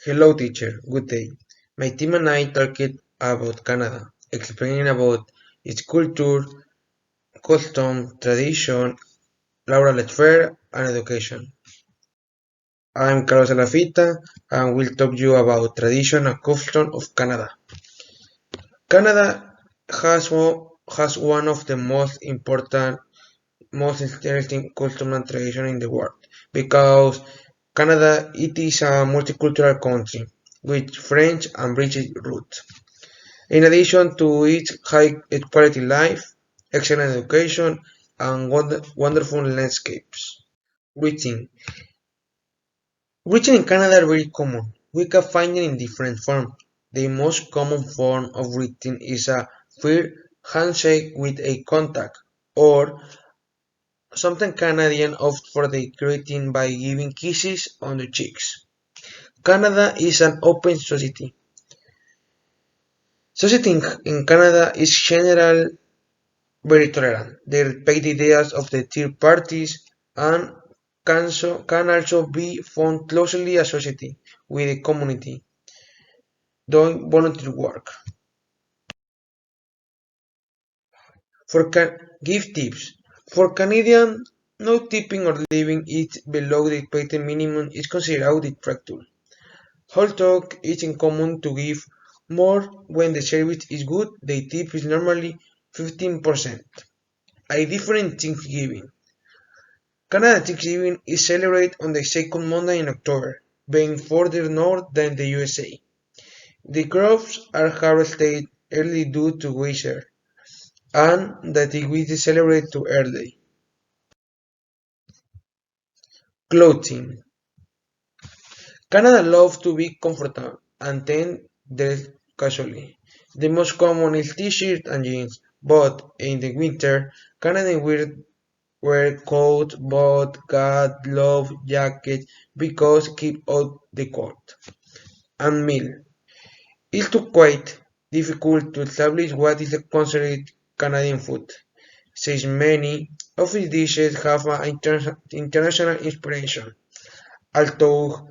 Hello teacher, good day. My team and I talked about Canada, explaining about its culture, custom, tradition, Laura Letfair, and education. I'm Carlos Alafita and will talk you about tradition and custom of Canada. Canada has one of the most important, most interesting custom and tradition in the world because Canada it is a multicultural country with French and British roots. In addition to its high quality life, excellent education, and wonderful landscapes. Greeting. Greeting in Canada are very common. We can find it in different forms. The most common form of greeting is a firm handshake with a contact, or something Canadian opt for the greeting by giving kisses on the cheeks. Canada is an open society. Society in Canada is general very tolerant. They respect the ideas of the third parties and can also be found closely associated with the community doing volunteer work. For give tips. For Canadian, no tipping or leaving it below the expected minimum is considered disrespectful. Although it's common to give more when the service is good, the tip is normally 15%. A different Thanksgiving. Canada Thanksgiving is celebrated on the second Monday in October, being further north than the USA. The crops are harvested early due to weather, and the Thanksgiving is celebrated too early. Clothing. Canada loves to be comfortable and then dress casually. The most common is t-shirts and jeans, but in the winter, Canadians wear coats, boots, hats, gloves, jackets because keep out the cold. And meal. It's too quite difficult to establish what is considered Canadian food, since many of its dishes have an international inspiration. Although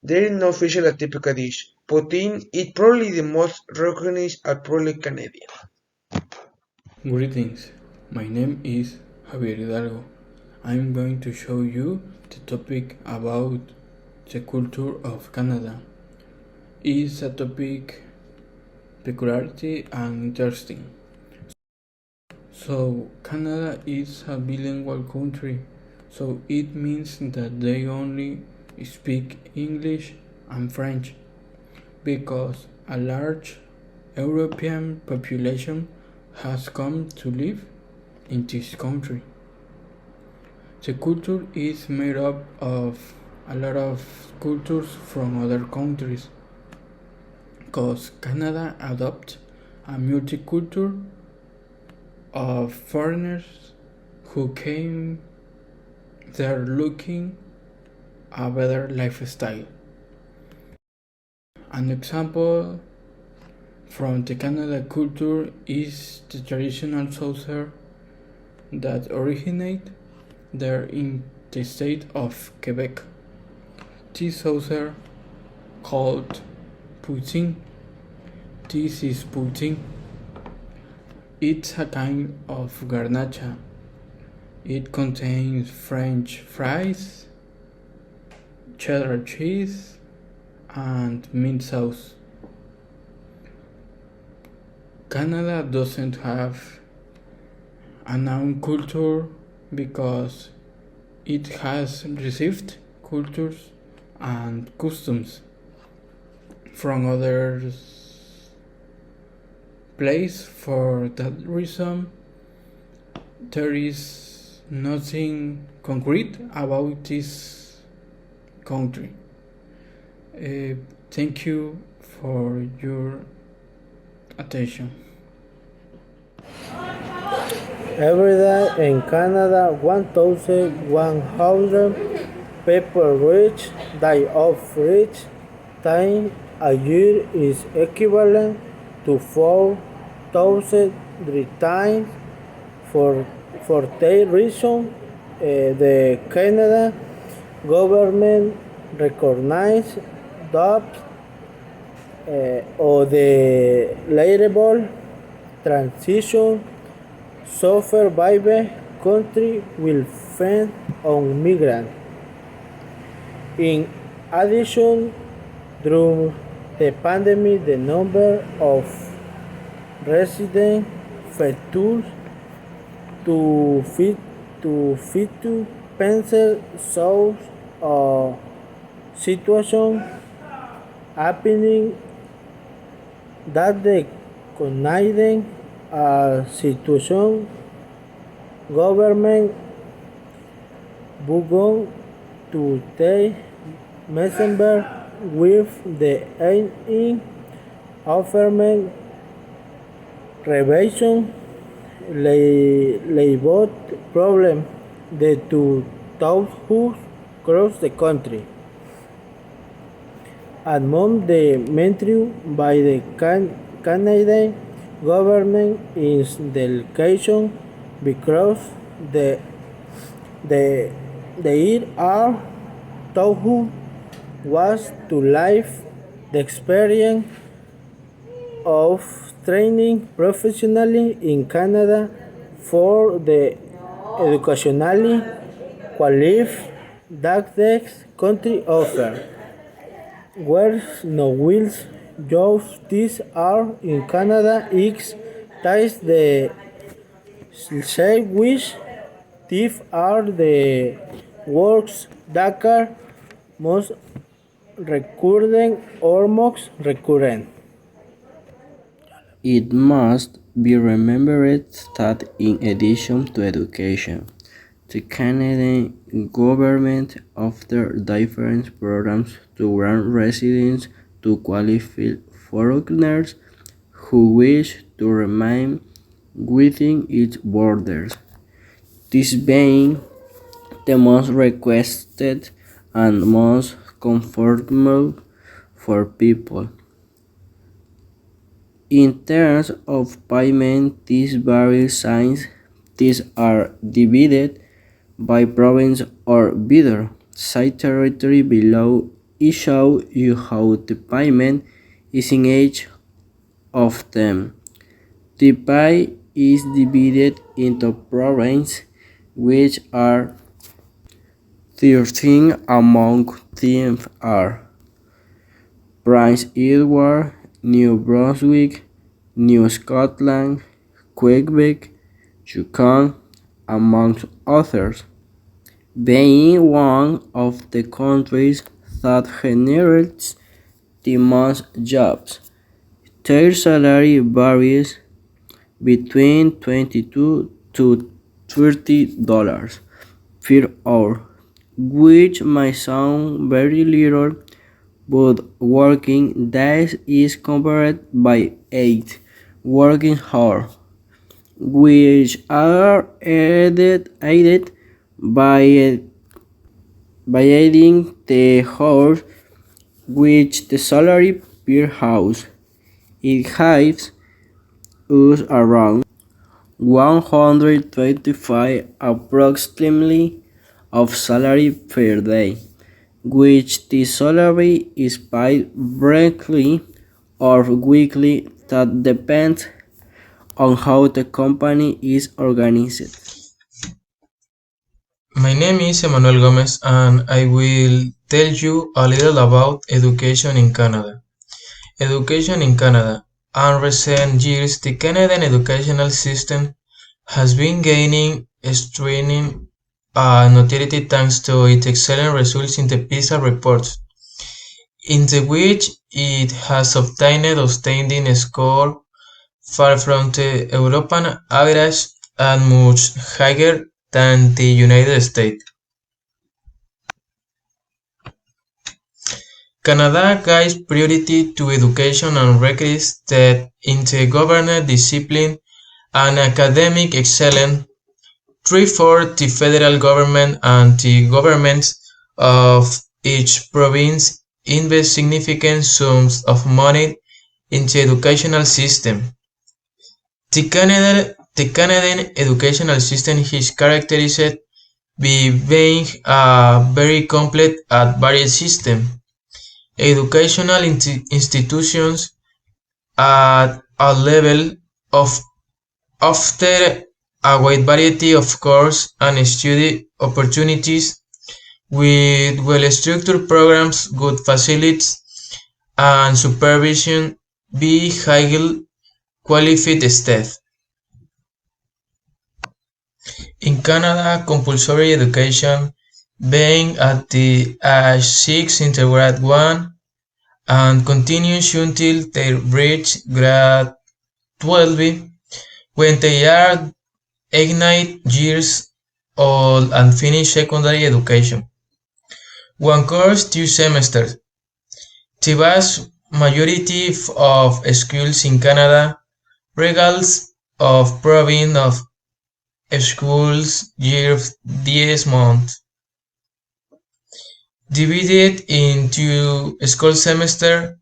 there is no official typical dish, poutine is probably the most recognized and probably Canadian. Greetings, my name is Javier Hidalgo. I'm going to show you the topic about the culture of Canada. It's a topic peculiarity and interesting. So Canada is a bilingual country, so it means that they only speak English and French because a large European population has come to live in this country. The culture is made up of a lot of cultures from other countries because Canada adopts a multicultural of foreigners who came there looking a better lifestyle. An example from the Canada culture is the traditional saucer that originate there in the state of Quebec. This saucer called poutine. This is poutine. It's a kind of garnacha. It contains French fries, cheddar cheese, and mint sauce. Canada doesn't have a known culture because it has received cultures and customs from other places. For that reason, there is nothing concrete about this country. Thank you for your attention. Every day in Canada, 1,100 people reach die of rich time a year is equivalent to 4,000 times. For that reason, the Canada government recognizes jobs, or the lateral transition suffered by the country will fend on migrants. In addition, during the pandemic, the number of residents flew to fit to pencil south a situation happening that the conniving situation government began to take measures with the aim of prevention labor problem the two who cross the country. Among the measures by the Canadian government is the location because the the the year are Tauhu was to live the experience of training professionally in Canada for the educationally qualified that the country offer. Where no wheels jobs these are in Canada is ties the say which these are the works that are most recurrent or most recurrent. It must be remembered that in addition to education, the Canadian government offers different programs to grant residence to qualify foreigners who wish to remain within its borders. This being the most requested and most comfortable for people. In terms of payment, these vary since these are divided by province or bidder. Site territory below it shows you how the payment is in each of them. The pay is divided into provinces, which are 13 among them are Prince Edward, New Brunswick, New Scotland, Quebec, Yukon, amongst others, being one of the countries that generates the most jobs. Their salary varies between $22 to $30 per hour, which might sound very little, but working days is covered by 8 working hours, which are added by adding the hours which the salary per house. It gives us around 125 approximately of salary per day, which the salary is paid monthly or weekly that depends on how the company is organized. My name is Emmanuel Gomez and I will tell you a little about education in Canada. Education in Canada. In recent years, the Canadian educational system has been gaining straining notoriety thanks to its excellent results in the PISA reports, in the which it has obtained outstanding score far from the European average and much higher than the United States. Canada gives priority to education and requires that in the government discipline and academic excellence. Therefore, the federal government and the governments of each province invest significant sums of money into the educational system. The Canadian educational system is characterized by being a very complex and varied system. educational institutions at a level of offer a wide variety of course and study opportunities with well-structured programs, good facilities, and supervision by highly qualified staff. In Canada, compulsory education being at the age 6 in grade 1 and continues until they reach grade 12 when they are 8 years old and finish secondary education. One course, 2 semesters. The vast majority of schools in Canada, regardless of province of schools, year 10 months, divided into school semester.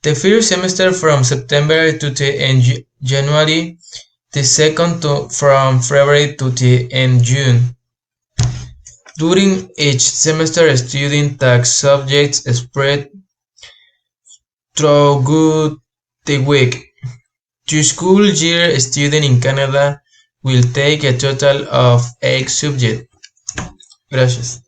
The first semester from September to the end January, the second from February to the end June. During each semester, students take subjects spread throughout the week. The school year student in Canada will take a total of 8 subjects. Gracias.